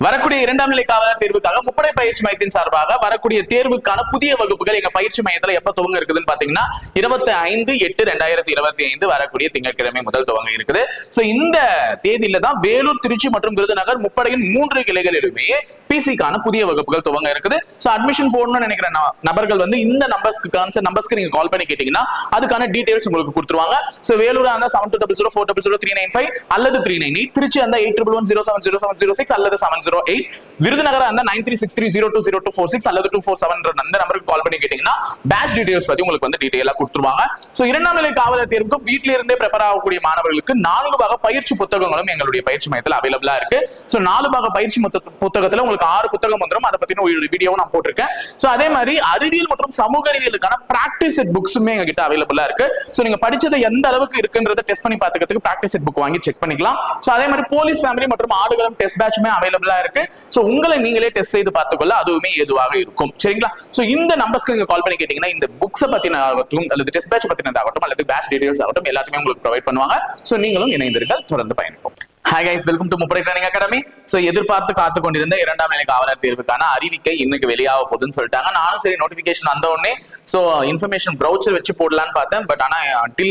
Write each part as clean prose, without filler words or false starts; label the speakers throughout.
Speaker 1: வரக்கூடிய இரண்டாம் நிலை காவலர் தேர்வுக்காக முப்படை பயிற்சி மையத்தின் சார்பாக வரக்கூடிய தேர்வுக்கான புதிய வகுப்புகள் எங்க பயிற்சி மையத்துல எப்ப துவங்க இருக்குதுன்னு பாத்தீங்கன்னா 25/8/2025 வரக்கூடிய திங்கட்கிழமை முதல் துவங்க இருக்குது. சோ இந்த தேதியில தான் வேலூர், திருச்சி மற்றும் விருதுநகர் முப்படையின் 3 கிளைகளிலுமே பிசிக்கான புதிய வகுப்புகள் துவங்க இருக்குது. சோ அட்மிஷன் போடணும்னு நினைக்கிற நபர்கள் வந்து இந்த நம்பர்ஸ்க்கு நீங்க கால் பண்ணி கேட்டீங்கன்னா அதுக்கான டீடைல்ஸ் உங்களுக்கு கொடுத்துருவாங்க. சோ வேலூர் அந்த 7200400395 அல்லது 398, திருச்சி அந்த 8111070706 அல்லது 708, விருதுநகர் அந்த 9363020246 அல்லது 247 அந்த நம்பருக்கு கால் பண்ணி கேட்டீங்கன்னா பேட்ச் டீடைல்ஸ் பத்தி உங்களுக்கு வந்து டீடைலா கொடுத்துருவாங்க. சோ இரண்டாம் நிலை காவலர் தேர்வுக்கு வீட்ல இருந்தே ப்ரிப்பேர் ஆகக்கூடிய மாணவர்களுக்கு 4 பாக பயிற்சி புத்தகங்களும் எங்களுடைய பயிற்சி மையத்தில் அவைலபிளா இருக்கு. சோ 4 பாக பயிற்சி புத்தகத்துல உங்களுக்கு 6 புத்தகம் வந்துரும். அதை பத்தின ஒரு வீடியோ நான் போட்டிருக்கேன். சோ அதே மாதிரி அறிவியல் மற்றும் சமூக அறிவியலுக்கான பிராக்டிஸ் செட் புக்ஸுமே எங்க கிட்ட அவைலபிளா இருக்கு. சோ நீங்க படிச்சது எந்த அளவுக்கு இருக்குன்றத டெஸ்ட் பண்ணி பாத்துக்கிறதுக்கு பிராக்டிஸ் செட் புக் வாங்கி செக் பண்ணிக்கலாம். சோ அதே மாதிரி போலீஸ் ஃபேமிலி மற்றும் ஆடுகளம் டெஸ்ட் பேட்ச்மே அவைலபிளா இருக்கு. சோ உங்களை நீங்களே டெஸ்ட் செய்து பார்த்துக்கொள்ள அதுவுமே ஏதுவாக இருக்கும். சரிங்களா? சோ இந்த நம்பர்ஸ்க்கு நீங்க கால் பண்ணி கேட்டீங்கன்னா இந்த புக்ஸ் பத்தின ஆகட்டும் அல்லது டெஸ்ட் பேட்ச் பத்தினதாகட்டும் அல்லது பேட்ச் டீடைல்ஸ் ஆகட்டும் எல்லாத்தையுமே உங்களுக்கு ப்ரொவைட் பண்ணுவாங்க. சோ நீங்களும் இணைந்திருங்கள், தொடர்ந்து பயணிப்போம். Hi guys, welcome to முப்படை ட்ரைனிங் அகாடமி. சோ எதிர்பார்த்து காத்து கொண்டிருந்த இரண்டாம் நிலை காவலர் தேர்வுக்கான அறிவிக்கை இன்னைக்கு வெளியாக போகுதுன்னு சொல்லிட்டாங்க. நானும் சரி நோட்டிபிகேஷன் வந்த உடனே சோ இன்ஃபர்மேஷன் ப்ரௌச்சர் வச்சு போடலான்னு பார்த்தேன். பட் ஆனா until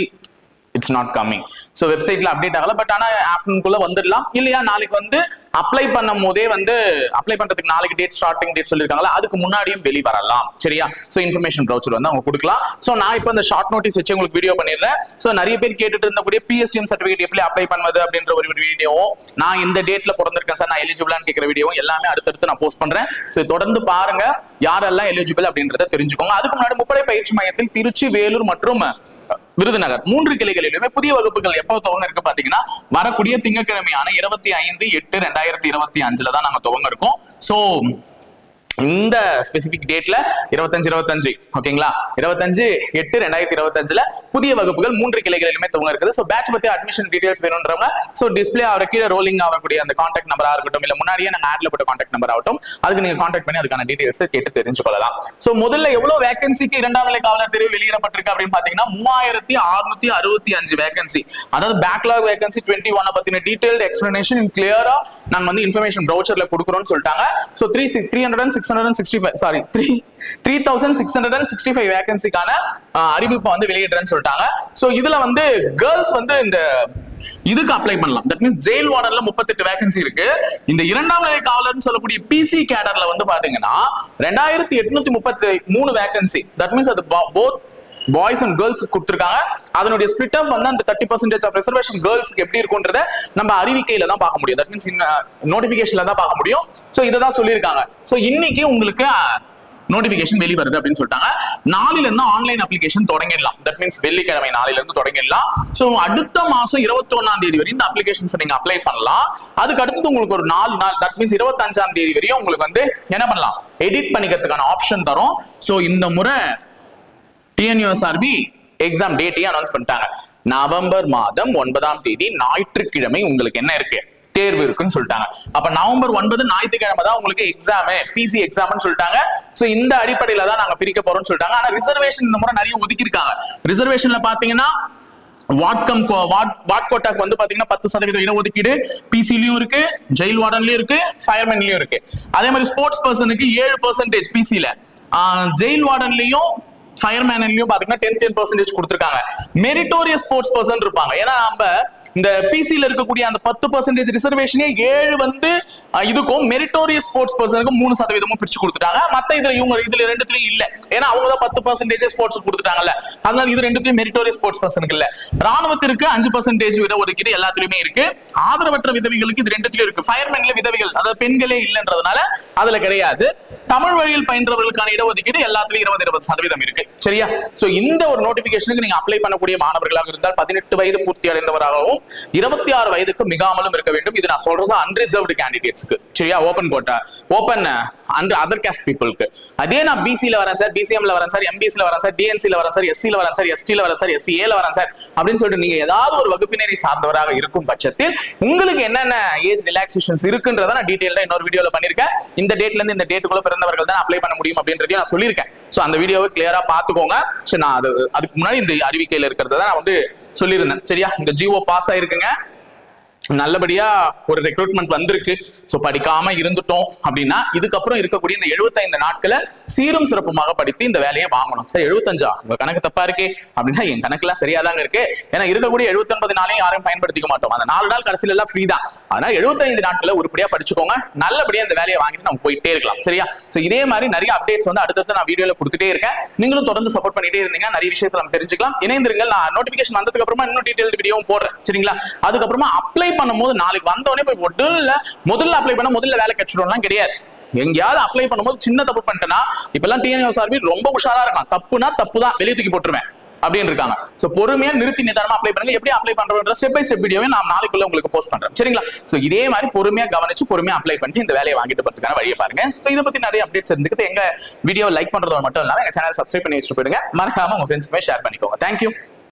Speaker 1: it's not coming. So வெப்சைட்ல அப்டேட் ஆகல. பட் ஆனா ஆஃப்டர்நூன் குள்ள வந்துடலாம். இல்லையா நாளைக்கு வந்து அப்ளை பண்ணும் போதே வந்து அப்ளை பண்றதுக்கு நாளைக்கு டேட் ஸ்டார்டிங் டேட் சொல்லிருக்காங்களா அதுக்கு முன்னாடியும் வெளி வரலாம். சரியா? சோ இன்ஃபர்மேஷன் ப்ரௌச்சர் வந்து அவங்க கொடுக்கலாம். சோ நான் இப்போ இந்த ஷார்ட் நோட்டீஸ் வச்சு உங்களுக்கு வீடியோ பண்ணிடுறேன். சோ நிறைய பேர் கேட்டுட்டு இருந்தக்கூடிய பிஎஸ்டிஎம் சர்டிஃபிகேட் எப்படி அப்ளை பண்ணுவது அப்படின்ற ஒரு வீடியோ, நான் இந்த டேட்ல பிறந்திருக்கேன் சார் நான் எலிஜிபிளான்னு கேட்கிற வீடியோ எல்லாமே அடுத்தடுத்து நான் போஸ்ட் பண்றேன். சோ தொடர்ந்து பாருங்க, யாரெல்லாம் எலிஜிபிள் அப்படின்றத தெரிஞ்சுக்கோங்க. அதுக்கு முன்னாடி முப்படை பயிற்சி மையத்தில் திருச்சி, வேலூர் மற்றும் விருதுநகர் 3 கிளைகளிலுமே புதிய வகுப்புகள் எப்போ துவங்க இருக்கு பாத்தீங்கன்னா வரக்கூடிய திங்கட்கிழமையான 25/8/2025 தான் நாங்க துவங்க இருக்கோம். சோ இந்த ஸ்பெசிபிக் டேட்ல 25 ஓகேங்களா 25/8/2025 புதிய வகுப்புகள் 3 கிளைகளிலுமே துவங்க இருக்குது. சோ பேட்ச் பத்தி அட்மிஷன் டீடைல்ஸ் வேணும்ன்றவங்க சோ டிஸ்ப்ளே ஆகிற கீழே ரோலிங் ஆகக்கூடிய அந்த கான்டாக்ட் நம்பரா இருக்கட்டும் இல்ல முன்னாடியே நாங்க ஆட்ல போட்ட கான்டாக்ட் நம்பர் ஆகட்டும் அதுக்கு நீங்க கான்டாக்ட் பண்ணி அதுக்கான டீடைல்ஸ் கேட்டு தெரிஞ்சுக்கொள்ளலாம். சோ முதல்ல எவ்வளவு வேகன்சிக்கு இரண்டாம் நிலை காவலர் தேர்வு வெளியிடப்பட்டிருக்கு அப்படின்னு பாத்தீங்கன்னா 3665 வேகன்சி. அதாவது பேக்லாக் வேகன்சி 21 பத்தின டீடைல்டு எக்ஸ்பிளனேஷன் கிளியரா நாங்க வந்து இன்ஃபர்மேஷன் ப்ரௌச்சர்ல கொடுக்குறோம்னு சொல்லிட்டாங்க. சோ 3665 வேகன்சிக்கான அறிவிப்பை வந்து வெளியிடுறேன்னு சொல்லிட்டாங்க. சோ இதுல வந்து கேர்ள்ஸ் வந்து இந்த இதுக்கு அப்ளை பண்ணலாம். தட் மீன்ஸ் ஜெயில் வார்டன்ல 38 வேகன்சி இருக்கு. இந்த இரண்டாம் நிலை காவலர்னு சொல்லக்கூடிய பிசி கேடர்ல வந்து பாத்தீங்கன்னா 2833 வேகன்சி. தட் மீன்ஸ் அது போத் பாய்ஸ் அண்ட் கேர்ள்ஸ் கொடுத்திருக்காங்க. அதனுடைய ஸ்பிளிட் அப் வந்து அந்த 30% ஆஃப் ரிசர்வேஷன் கேர்ள்ஸ்க்கு எப்படி இருக்கும்ன்றத நம்ம அறிவிக்கையில தான் பார்க்க முடியும். தட் மீன்ஸ் நோட்டிபிகேஷன்ல தான் பார்க்க முடியும். சோ இதை தான் சொல்லியிருக்காங்க. சோ இன்னைக்கு உங்களுக்கு நோட்டிபிகேஷன் வெளி வருது அப்படின்னு சொல்லிட்டாங்க. நாளையில இருந்து ஆன்லைன் அப்ளிகேஷன் தொடங்கிடலாம். தட் மீன்ஸ் வெள்ளிக்கிழமை நாளையில இருந்து தொடங்கிடலாம். சோ அடுத்த மாசம் 21ஆம் தேதி வரை இந்த அப்ளிகேஷன்ஸ் நீங்க அப்ளை பண்ணலாம். அதுக்கு அடுத்து உங்களுக்கு ஒரு 4 நாள் தட் மீன்ஸ் 25ஆம் தேதி வரையும் உங்களுக்கு வந்து என்ன பண்ணலாம், எடிட் பண்ணிக்கிறதுக்கான ஆப்ஷன் தரும். சோ இந்த முறை டிஎன்யூஎஸ்ஆர்பி எக்ஸாம் டேட்டையும் அனௌன்ஸ் பண்ணிட்டாங்க. நவம்பர் மாதம் 9ஆம் தேதி ஞாயிற்றுக்கிழமை உங்களுக்கு என்ன இருக்கு, தேர்வு இருக்குன்னு சொல்லிட்டாங்க. அப்ப நவம்பர் 9 ஞாயிற்றுக்கிழமை தான் உங்களுக்கு எக்ஸாம், பிசி எக்ஸாம்னு சொல்லிட்டாங்க. சோ இந்த அடிப்படையில தான் நாங்க பிரிக்க போறோம்னு சொல்லிட்டாங்க. ஆனா ரிசர்வேஷன் இந்த முறை நிறைய ஒதுக்கி இருக்காங்க. ரிசர்வேஷன்ல பாத்தீங்கன்னா வாட் கோட்டாக்கு வந்து பாத்தீங்கன்னா 10% இடஒதுக்கீடு பிசிலயும் இருக்கு, ஜெயில் வார்டன்லயும் இருக்கு, ஃபயர்மேன்லயும் இருக்கு. அதே மாதிரி ஸ்போர்ட்ஸ் பர்சனுக்கு 7% பிசில, ஜெயில் வார்டன்லயும் ஃபயர்மேன்லயும் பாத்தீங்கன்னா 10% கொடுத்திருக்காங்க. மெரிட்டோரியஸ் ஸ்போர்ட்ஸ் பர்சன் இருப்பாங்க. ஏன்னா நம்ம இந்த பிசில இருக்கக்கூடிய அந்த 10% ரிசர்வேஷனே 7 வந்து இதுக்கும் மெரிட்டோரியஸ் ஸ்போர்ட்ஸ் பர்சனுக்கு 3% பிரிச்சு கொடுத்துட்டாங்க. மத்த இதுல ரெண்டுத்துலயும் இல்ல. ஏன்னா அவங்க தான் 10% ஸ்போர்ட்ஸ் கொடுத்துட்டாங்கல்ல. அதனால இது ரெண்டுத்துலயும் மெரிட்டோரியஸ் ஸ்போர்ட்ஸ் பர்சனுக்கு இல்ல. ராணுவத்திற்கு 5% இடஒதுக்கீடு எல்லாத்துலயுமே இருக்கு. ஆதரவற்ற விதவைகளுக்கு இது ரெண்டுத்துலயும் இருக்கு. ஃபயர்மேன்ல விதவைகள் அதாவது பெண்களே இல்லைன்றதுனால அதுல கிடையாது. தமிழ் வழியில் பயின்றவர்களுக்கான இடஒதுக்கீடு எல்லாத்துலயும் 20% இருக்கு. சரியா? சோ இந்த ஒரு நோட்டிபிகேஷனுக்கு நீங்க அப்ளை பண்ணக்கூடிய மாணவர்களாக இருந்தால் 18 வயது பூர்த்தி அடைந்தவராகவும் 26 வயதுக்கு மிகாமலும் இருக்க வேண்டும். இது நான் சொல்றது அன்ரிசர்வ்டு கேண்டிடேட்ஸ்க்கு. சரியா? Open quota, open under other caste பீப்புளுக்கு. அதே நான் பிசில வரேன் சார், பிசிஎம்ல வரேன் சார், எம்பிசில வரேன் சார், டிஎன்சில வரேன் சார், எஸ்சில வரேன் சார், எஸ்டில வரேன் சார், எஸ்சிஏல வரேன் சார் அப்படின்னு சொல்லிட்டு நீங்க ஏதாவது ஒரு வகுப்பினரை சார்ந்தவராக இருக்கும் பட்சத்தில் உங்களுக்கு என்னென்ன ஏஜ் ரிலாக்சேஷன்ஸ் இருக்குன்றத நான் டீடைலா இன்னொரு வீடியோல பண்ணிருக்கேன். இந்த டேட்ல இருந்து இந்த டேட்டுக்குள்ள பிறந்தவர்கள் தான் அப்ளை பண்ண முடியும் அப்படின்றதையும் நான் சொல்லியிருக்கேன். சோ அந்த வீடியோவை கிளியரா பாத்துக்கோங்க. நான் அதுக்கு முன்னாடி இந்த அறிவிக்கையில இருக்கிறத நான் வந்து சொல்லியிருந்தேன். சரியா? இந்த ஜிஓ பாஸ் ஆயிருக்குங்க. நல்லபடியா ஒரு ரெக்ரூட்மெண்ட் வந்திருக்கு. சோ படிக்காம இருந்துட்டோம் அப்படின்னா இதுக்கப்புறம் இருக்கக்கூடிய இந்த 75 நாட்களை சீரும் சிறப்புமாக படித்து இந்த வேலையை வாங்கணும். சரி 75 உங்க கணக்கு தப்பா இருக்கே அப்படின்னா என் கணக்குலாம் சரியாதாங்க இருக்கு. ஏன்னா இருக்கக்கூடிய 79 நாளையும் யாரையும் பயன்படுத்திக்க மாட்டோம். அந்த 4 நாள் கடைசியில எல்லாம் ஃப்ரீ தான். அதனால 75 நாட்களை உருப்படியா படிச்சுக்கோங்க. நல்லபடியா இந்த வேலையை வாங்கிட்டு நம்ம போயிட்டே இருக்கலாம். சரியா? சோ இதே மாதிரி நிறைய அப்டேட்ஸ் வந்து அடுத்தடுத்து நான் வீடியோல கொடுத்துட்டே இருக்கேன். நீங்களும் தொடர்ந்து சப்போர்ட் பண்ணிட்டே இருந்தீங்கன்னா நிறைய விஷயத்தை நம்ம தெரிஞ்சுக்கலாம். இணைந்திருங்கள். நான் நோட்டிபிகேஷன் வந்ததுக்கு அப்புறமா இன்னும் டீடைல் வீடியோவும் போடுறேன். சரிங்களா? அதுக்கப்புறமா அப்ளை பண்ணும்போது நாளைக்கு வந்தவனே போய் முதல்ல அப்ளை பண்ண முதல்ல வேலை கிடைச்சிடும்லாம் கிடையாது. எங்கேயாவது அப்ளை பண்ணும்போது சின்ன தப்பு பண்ணிட்டேன்னா இப்பெல்லாம் டிஎன்யூஎஸ்ஆர்பி ரொம்ப உஷாரா இருக்கலாம். தப்புனா தப்பு தான், வெளியே தூக்கி போட்டுருவேன் அப்படின்னு இருக்காங்க. சோ பொறுமையா நிறுத்தி நிதானமா அப்ளை பண்ணுங்க. எப்படி அப்ளை பண்றோம்ன்ற ஸ்டெப் பை ஸ்டெப் வீடியோவை நான் நாளைக்குள்ள உங்களுக்கு போஸ்ட் பண்றேன். சரிங்களா? சோ இதே மாதிரி பொறுமையா கவனிச்சு பொறுமையா அப்ளை பண்ணி இந்த வேலையை வாங்கிட்டு போறதுக்கான வழியை பாருங்க. சோ இதை பத்தி நிறைய அப்டேட்ஸ் இருந்துக்கிட்டு எங்க வீடியோ லைக் பண்றதோட மட்டும் இல்லாம எங்க சேனல் சப்ஸ்கிரைப் பண்ணி வச்சுட்டு போயிடுங்க. மறக்காம உங்க ஃப்ரெண்ட்ஸ்க்குமே ஷேர் பண்ணிக்கோங்க. தேங்க்யூ.